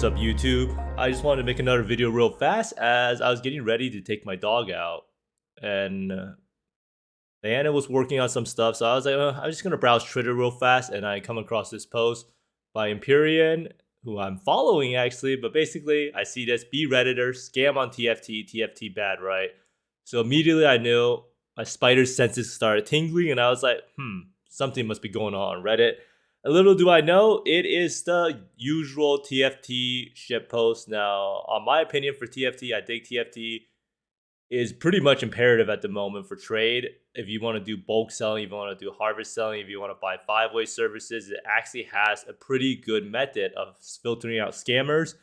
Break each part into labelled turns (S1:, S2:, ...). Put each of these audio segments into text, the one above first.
S1: up, YouTube? I just wanted to make another video real fast as I was getting ready to take my dog out, and Diana was working on some stuff, so I was like, I'm just gonna browse Twitter real fast, and I come across this post by Empyrean, who I'm following actually, but basically I see this: be Redditor, scam on TFT, TFT bad, right? So immediately I knew my spider senses started tingling, and I was like, something must be going on Reddit. And little do I know, it is the usual TFT shit post. Now, on my opinion for TFT, I think TFT is pretty much imperative at the moment for trade. If you want to do bulk selling, if you want to do harvest selling, if you want to buy five-way services, it actually has a pretty good method of filtering out scammers,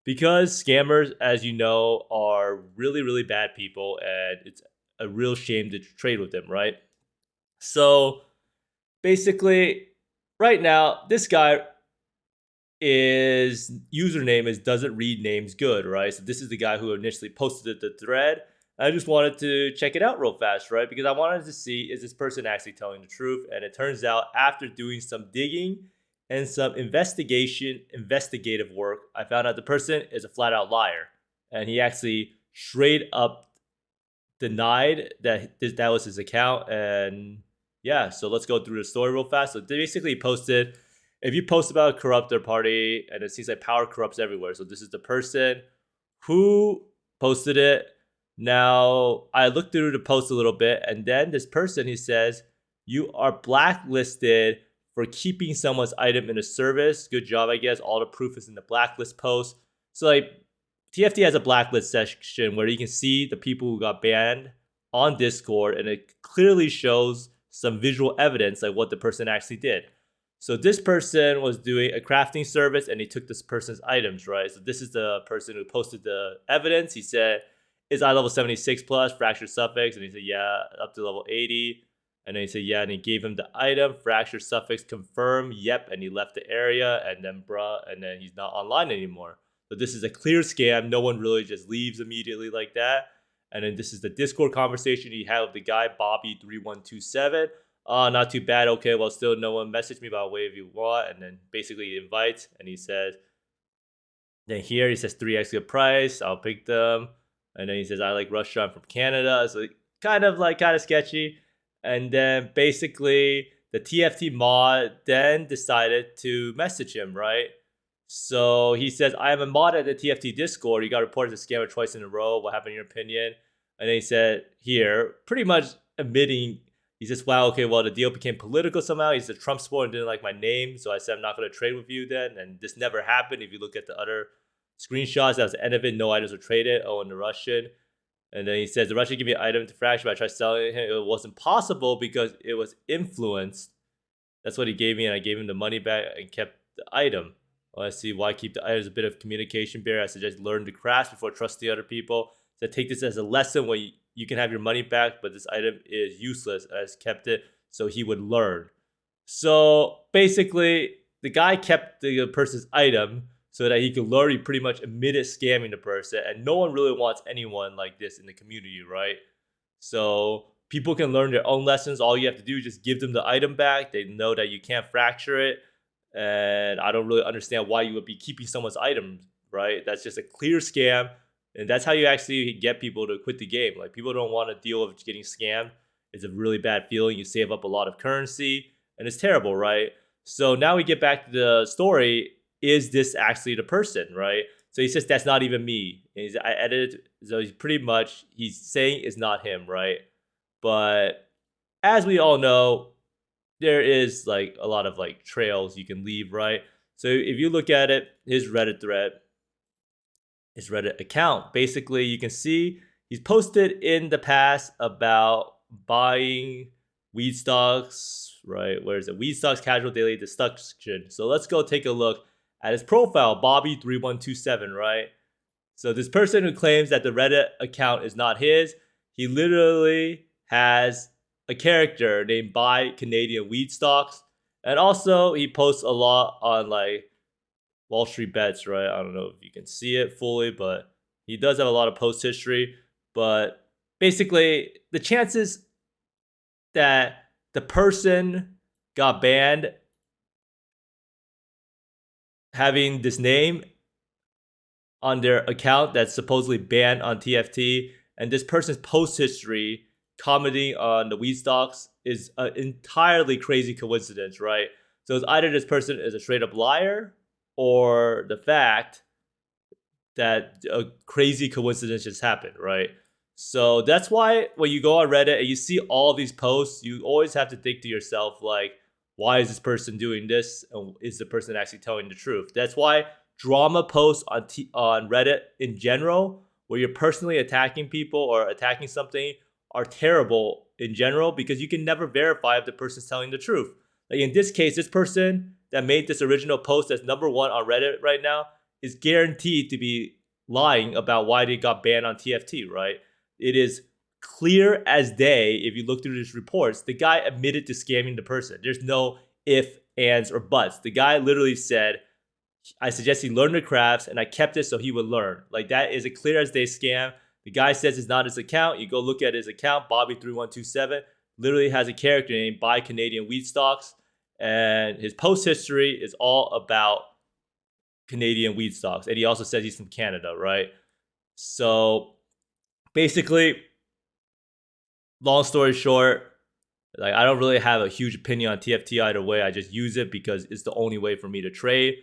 S1: because scammers, as you know, are really, really bad people, and it's a real shame to trade with them, right? So basically, right now, this guy is username is doesn't read names good, right? So this is the guy who initially posted the thread. I just wanted to check it out real fast, right? Because I wanted to see, is this person actually telling the truth? And it turns out, after doing some digging and some investigative work, I found out the person is a flat out liar. And he actually straight up denied that that was his account. And yeah, so let's go through the story real fast. So they basically posted, if you post about a corrupt third party, and it seems like power corrupts everywhere. So this is the person who posted it. Now, I looked through the post a little bit, and then this person, he says, you are blacklisted for keeping someone's item in a service. Good job, I guess. All the proof is in the blacklist post. So like, TFT has a blacklist section where you can see the people who got banned on Discord, and it clearly shows some visual evidence like what the person actually did. So this person was doing a crafting service, and he took this person's items, right? So this is the person who posted the evidence. He said, is I level 76 plus, fracture suffix? And he said, yeah, up to level 80. And then he said, yeah, and he gave him the item, fracture suffix, confirm, yep, and he left the area, and then and then he's not online anymore. So this is a clear scam. No one really just leaves immediately like that. And then this is the Discord conversation he had with the guy, Bobby3127. Not too bad. Okay, well, still no one messaged me about way if you want. And then basically he invites, and he says, then here he says 3x good price. I'll pick them. And then he says, I like Russia, I'm from Canada. So kind of sketchy. And then basically the TFT mod then decided to message him, right? So he says, I am a mod at the TFT Discord. You got reported as a scammer twice in a row. What happened in your opinion? And then he said here, pretty much admitting, he says, wow, okay, well, the deal became political somehow. He's a Trump supporter and didn't like my name. So I said, I'm not going to trade with you then. And this never happened. If you look at the other screenshots, that was the end of it. No items were traded. Oh, and the Russian. And then he says, the Russian gave me an item to fracture, but I tried selling him. It wasn't possible because it was influenced. That's what he gave me, and I gave him the money back and kept the item. Well, I see why keep the items. A bit of communication barrier. I suggest learn to craft before trusting other people. So take this as a lesson where you can have your money back, but this item is useless. I just kept it so he would learn. So basically, the guy kept the person's item so that he could learn. He pretty much admitted scamming the person, and no one really wants anyone like this in the community, right? So people can learn their own lessons. All you have to do is just give them the item back. They know that you can't fracture it, and I don't really understand why you would be keeping someone's item, right? That's just a clear scam, and that's how you actually get people to quit the game. Like, people don't want to deal with getting scammed. It's a really bad feeling. You save up a lot of currency, and it's terrible, right? So now we get back to the story. Is this actually the person, right? So he says, that's not even me. And I edited, so he's pretty much, he's saying it's not him, right? But as we all know, there is like a lot of like trails you can leave, right? So if you look at it, his Reddit thread, his Reddit account, basically you can see he's posted in the past about buying weed stocks, right? Where is it? Weed stocks, casual daily destruction. So let's go take a look at his profile, Bobby3127, right? So this person who claims that the Reddit account is not his, he literally has a character named Buy Canadian Weed Stocks. And also he posts a lot on like Wall Street Bets, right? I don't know if you can see it fully, but he does have a lot of post history. But basically, the chances that the person got banned having this name on their account that's supposedly banned on TFT, and this person's post history commenting on the weed stocks is an entirely crazy coincidence, right? So it's either this person is a straight up liar, or the fact that a crazy coincidence just happened, right? So that's why when you go on Reddit and you see all these posts, you always have to think to yourself, like, why is this person doing this? And is the person actually telling the truth? That's why drama posts on Reddit in general, where you're personally attacking people or attacking something, are terrible in general, because you can never verify if the person's telling the truth. Like in this case, this person that made this original post that's number one on Reddit right now is guaranteed to be lying about why they got banned on TFT, right? It is clear as day if you look through these reports. The guy admitted to scamming the person. There's no if, ands, or buts. The guy literally said, I suggest he learn the crafts and I kept it so he would learn. Like, that is a clear as day scam. The guy says it's not his account. You go look at his account, Bobby3127, literally has a character name, Buy Canadian Wheat Stocks. And his post history is all about Canadian wheat stocks. And he also says he's from Canada, right? So basically, long story short, like, I don't really have a huge opinion on TFT either way. I just use it because it's the only way for me to trade.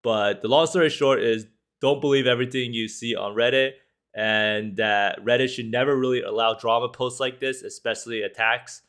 S1: But the long story short is, don't believe everything you see on Reddit, and that Reddit should never really allow drama posts like this, especially attacks,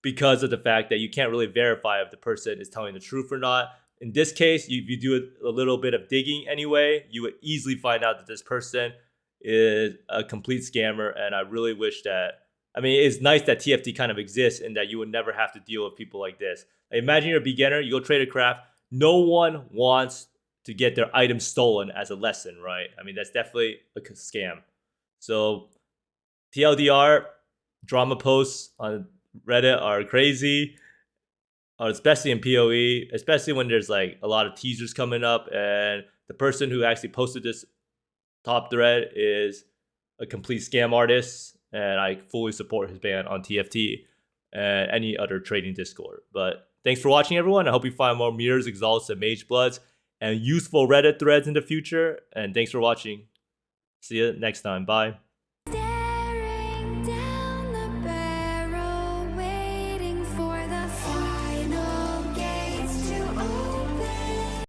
S1: because of the fact that you can't really verify if the person is telling the truth or not. In this case, if you do a little bit of digging anyway, you would easily find out that this person is a complete scammer. And I really wish that, I mean, it's nice that TFT kind of exists and that you would never have to deal with people like this. Like, imagine you're a beginner, you go trade a craft. No one wants to get their items stolen as a lesson, right? I mean, that's definitely a scam. So TLDR, drama posts on Reddit are crazy, especially in POE, especially when there's like a lot of teasers coming up, and the person who actually posted this top thread is a complete scam artist, and I fully support his ban on TFT and any other trading Discord. But thanks for watching, everyone. I hope you find more Mirrors, Exalts, and Mage Bloods and useful Reddit threads in the future. And thanks for watching. See you next time. Bye.